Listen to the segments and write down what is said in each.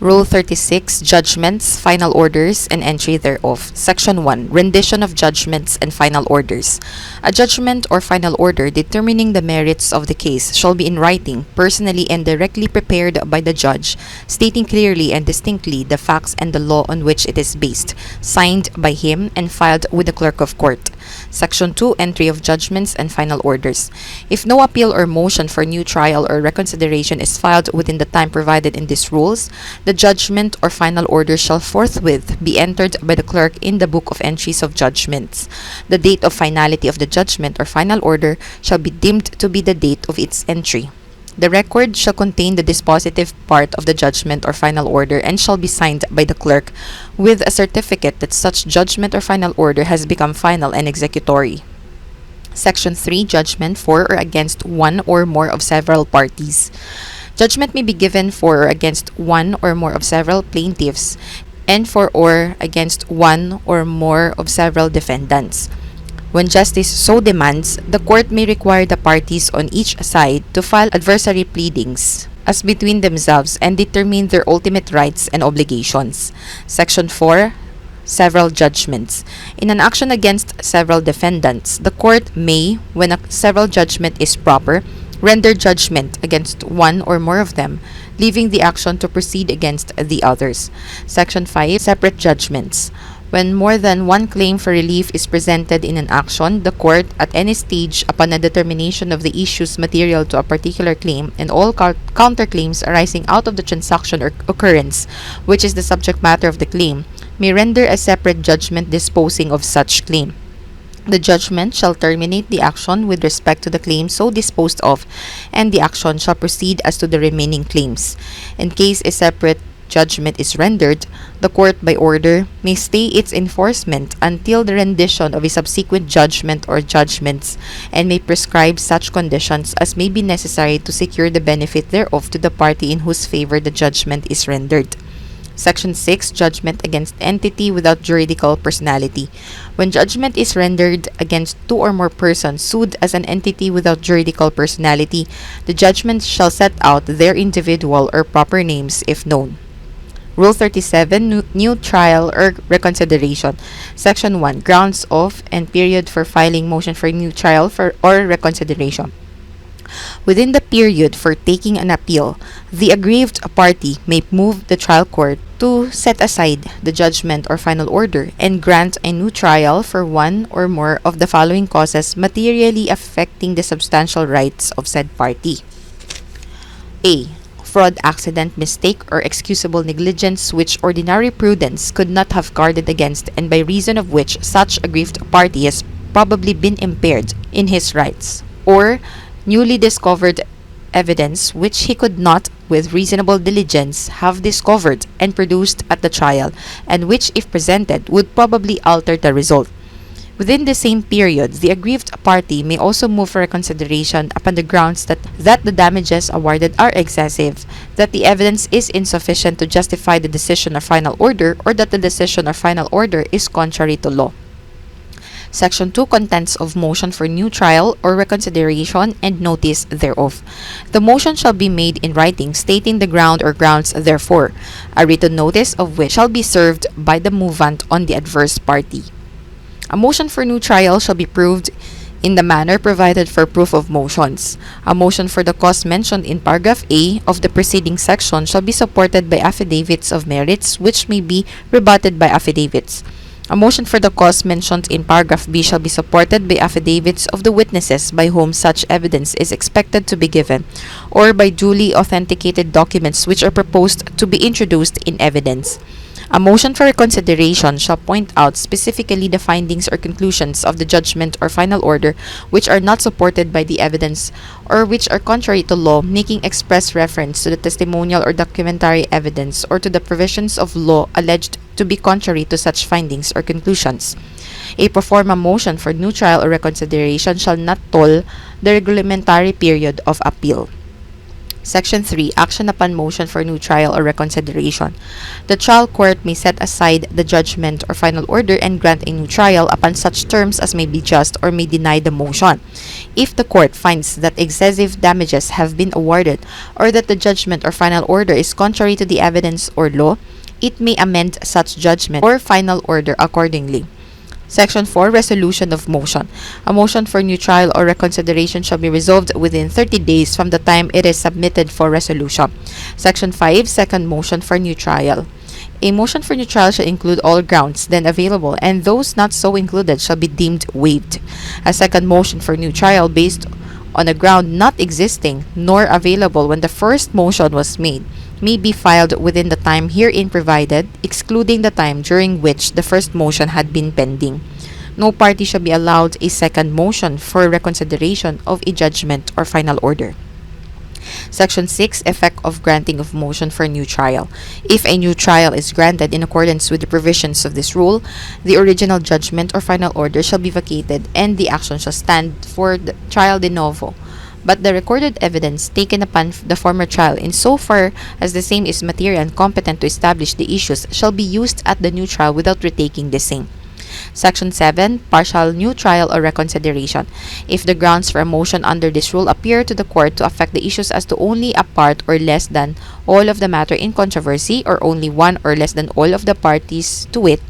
Rule 36, Judgments, Final Orders, and Entry thereof. Section 1, Rendition of Judgments and Final Orders. A judgment or final order determining the merits of the case shall be in writing, personally and directly prepared by the judge, stating clearly and distinctly the facts and the law on which it is based, signed by him and filed with the clerk of court. Section 2, Entry of Judgments and Final Orders. If no appeal or motion for new trial or reconsideration is filed within the time provided in these rules, the judgment or final order shall forthwith be entered by the clerk in the book of entries of judgments. The date of finality of the judgment or final order shall be deemed to be the date of its entry. The record shall contain the dispositive part of the judgment or final order and shall be signed by the clerk with a certificate that such judgment or final order has become final and executory. Section 3, Judgment for or against one or more of several parties. Judgment may be given for or against one or more of several plaintiffs and for or against one or more of several defendants. When justice so demands, the court may require the parties on each side to file adversary pleadings as between themselves and determine their ultimate rights and obligations. Section 4, Several Judgments. In an action against several defendants, the court may, when a several judgment is proper, render judgment against one or more of them, leaving the action to proceed against the others. Section 5, Separate Judgments. When more than one claim for relief is presented in an action, the court, at any stage upon a determination of the issues material to a particular claim and all counterclaims arising out of the transaction or occurrence, which is the subject matter of the claim, may render a separate judgment disposing of such claim. The judgment shall terminate the action with respect to the claim so disposed of, and the action shall proceed as to the remaining claims. In case a separate judgment is rendered, the court by order may stay its enforcement until the rendition of a subsequent judgment or judgments, and may prescribe such conditions as may be necessary to secure the benefit thereof to the party in whose favor the judgment is rendered. Section 6, Judgment against entity without juridical personality. When judgment is rendered against two or more persons sued as an entity without juridical personality, the judgment shall set out their individual or proper names if known. Rule 37, New Trial or Reconsideration. Section 1, Grounds of and period for filing motion for new trial or reconsideration. Within the period for taking an appeal, the aggrieved party may move the trial court to set aside the judgment or final order and grant a new trial for one or more of the following causes materially affecting the substantial rights of said party. A. Fraud, accident, mistake, or excusable negligence which ordinary prudence could not have guarded against, and by reason of which such aggrieved party has probably been impaired in his rights. Or newly discovered evidence which he could not, with reasonable diligence, have discovered and produced at the trial, and which, if presented, would probably alter the result. Within the same period, the aggrieved party may also move for reconsideration upon the grounds that the damages awarded are excessive, that the evidence is insufficient to justify the decision or final order, or that the decision or final order is contrary to law. Section 2, Contents of Motion for New Trial or Reconsideration and Notice thereof. The motion shall be made in writing, stating the ground or grounds therefor, a written notice of which shall be served by the movant on the adverse party. A motion for new trial shall be proved in the manner provided for proof of motions. A motion for the cause mentioned in paragraph A of the preceding section shall be supported by affidavits of merits, which may be rebutted by affidavits. A motion for the cause mentioned in paragraph B shall be supported by affidavits of the witnesses by whom such evidence is expected to be given, or by duly authenticated documents which are proposed to be introduced in evidence. A motion for reconsideration shall point out specifically the findings or conclusions of the judgment or final order which are not supported by the evidence or which are contrary to law, making express reference to the testimonial or documentary evidence or to the provisions of law alleged to be contrary to such findings or conclusions. A pro forma motion for new trial or reconsideration shall not toll the regulamentary period of appeal. Section 3. Action upon motion for new trial or reconsideration. The trial court may set aside the judgment or final order and grant a new trial upon such terms as may be just or may deny the motion. If the court finds that excessive damages have been awarded or that the judgment or final order is contrary to the evidence or law, it may amend such judgment or final order accordingly. Section 4. Resolution of motion. A motion for new trial or reconsideration shall be resolved within 30 days from the time it is submitted for resolution. Section 5. Second motion for new trial. A motion for new trial shall include all grounds then available, and those not so included shall be deemed waived. A second motion for new trial based on a ground not existing nor available when the first motion was made may be filed within the time herein provided, excluding the time during which the first motion had been pending. No party shall be allowed a second motion for reconsideration of a judgment or final order. Section 6. Effect of granting of motion for new trial. If a new trial is granted in accordance with the provisions of this rule, the original judgment or final order shall be vacated and the action shall stand for the trial de novo. But the recorded evidence taken upon the former trial in so far as the same is material and competent to establish the issues shall be used at the new trial without retaking the same. Section 7. Partial new trial or reconsideration. If the grounds for a motion under this rule appear to the court to affect the issues as to only a part or less than all of the matter in controversy or only one or less than all of the parties to it,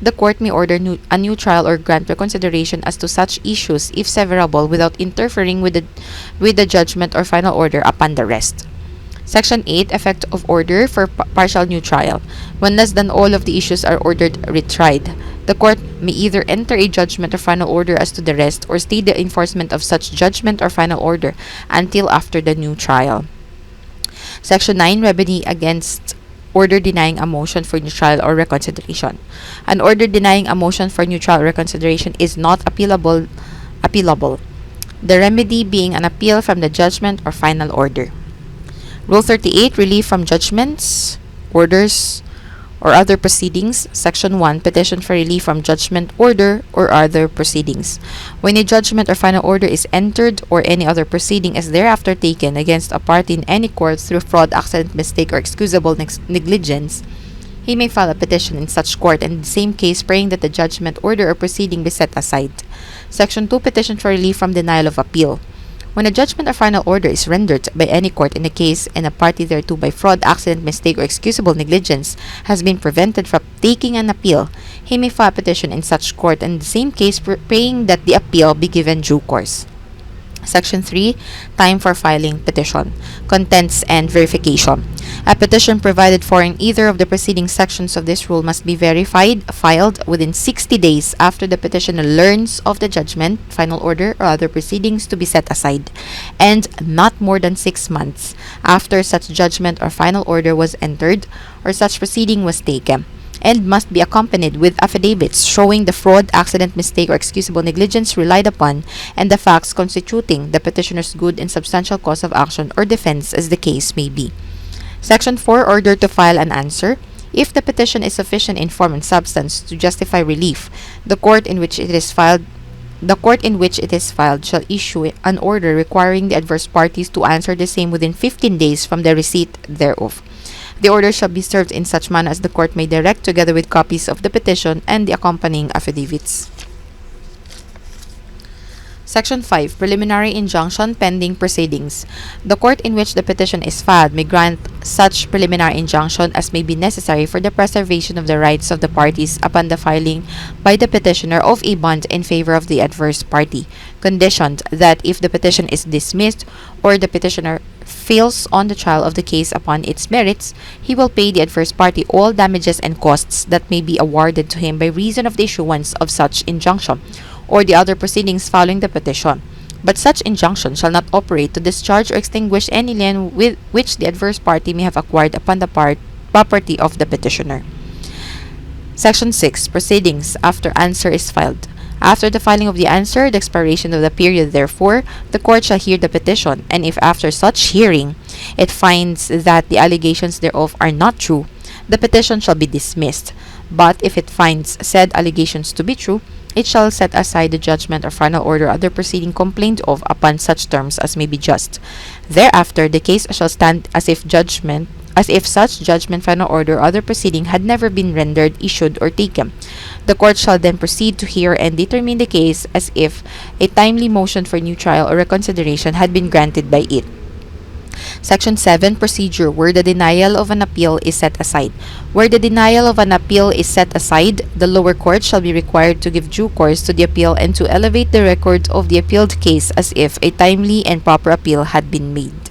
the court may order a new trial or grant reconsideration as to such issues if severable without interfering with the judgment or final order upon the rest. Section 8. Effect of order for partial new trial. When less than all of the issues are ordered retried, the court may either enter a judgment or final order as to the rest or stay the enforcement of such judgment or final order until after the new trial. Section 9. Remedy against order denying a motion for new trial or reconsideration. An order denying a motion for new trial or reconsideration is not appealable, the remedy being an appeal from the judgment or final order. Rule 38. Relief from judgments, orders, or other proceedings. Section 1. Petition for relief from judgment, order, or other proceedings. When a judgment or final order is entered or any other proceeding is thereafter taken against a party in any court through fraud, accident, mistake, or excusable negligence, he may file a petition in such court and in the same case praying that the judgment, order, or proceeding be set aside. Section 2. Petition for relief from denial of appeal. When a judgment or final order is rendered by any court in a case and a party thereto by fraud, accident, mistake, or excusable negligence has been prevented from taking an appeal, he may file a petition in such court and in the same case praying that the appeal be given due course. Section 3. Time for filing petition. Contents and verification. A petition provided for in either of the preceding sections of this rule must be filed within 60 days after the petitioner learns of the judgment, final order, or other proceedings to be set aside, and not more than 6 months after such judgment or final order was entered or such proceeding was taken, and must be accompanied with affidavits showing the fraud, accident, mistake, or excusable negligence relied upon and the facts constituting the petitioner's good and substantial cause of action or defense as the case may be. Section 4. Order to file an answer. If the petition is sufficient in form and substance to justify relief, the court in which it is filed shall issue an order requiring the adverse parties to answer the same within 15 days from the receipt thereof. The order shall be served in such manner as the court may direct, together with copies of the petition and the accompanying affidavits. Section 5. Preliminary injunction pending proceedings. The court in which the petition is filed may grant such preliminary injunction as may be necessary for the preservation of the rights of the parties upon the filing by the petitioner of a bond in favor of the adverse party, conditioned that if the petition is dismissed or the petitioner fails on the trial of the case upon its merits, he will pay the adverse party all damages and costs that may be awarded to him by reason of the issuance of such injunction or the other proceedings following the petition. But such injunction shall not operate to discharge or extinguish any lien with which the adverse party may have acquired upon the property of the petitioner. Section 6. Proceedings after answer is filed. After the filing of the answer, the expiration of the period, therefore, the court shall hear the petition, and if after such hearing it finds that the allegations thereof are not true, the petition shall be dismissed. But if it finds said allegations to be true, it shall set aside the judgment or final order or other proceeding complained of upon such terms as may be just. Thereafter, the case shall stand as if such judgment, final order, or other proceeding had never been rendered, issued, or taken. The court shall then proceed to hear and determine the case as if a timely motion for new trial or reconsideration had been granted by it. Section 7. Procedure where the denial of an appeal is set aside. Where the denial of an appeal is set aside, the lower court shall be required to give due course to the appeal and to elevate the record of the appealed case as if a timely and proper appeal had been made.